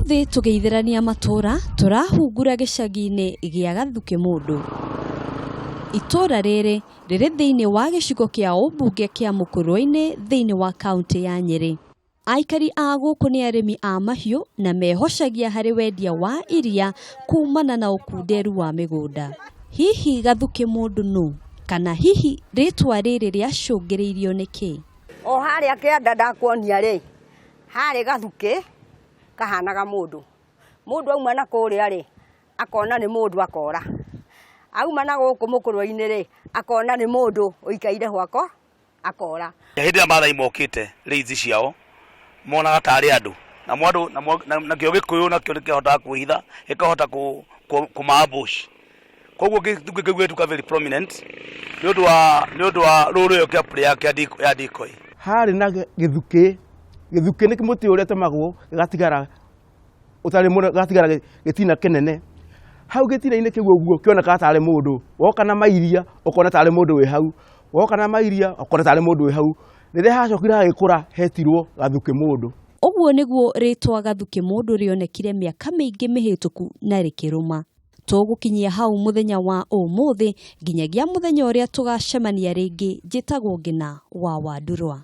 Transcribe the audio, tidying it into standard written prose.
Umuthi tugeitherania matura turahungura gicagi-ini gia Gathuki Mundu. Itura riri thiini wa gicigo kia ubunge kia Mukurwe-ini thiini wa kaunti ya Nyeri. Aikari a guku ni arimi a mahiu na mehocagia hari wendia wa iria kumana na ukunderu wa migunda. Hihi Gathuki Mundu nu kana hihi ritwa riri riacungiriirio niki? O haria kianda ndakuonia ri hari Gathuki kahanaga mundu auma na kuria ri akona ni mundu akora, auma na guku Mukurwe-ini ri akona ni mundu uikaire hwako akora. Hindi ya mathai mokite riithi ciao monaga tari andu na mwandu na kio Gikuyu na kio nikihota kuhitha ikahota kumaambush. Koguo Githuki tuka very prominent ni undu wa ruru yo kia player ya Decoy. Hari na Githuki ni kimuti uria temagwo gatigara utari muno gatigara gitina kinene hau gitina-ini kiu uguo kioneka tari mundu woka na mairia ukona tari mundu wi hau, woka na mairia ukona tari mundu wi hau. Riria hacokire gikura hetirwo Gathuki Mundu. Uguo niguo ritwa Gathuki Mundu rionekire miaka mingi mihituku na rikiruma. Tugukinyia hau muthenya wa umuthi nginyagia muthenya uria tugacemania ringi njitagwo Ngina wa Wandurwa.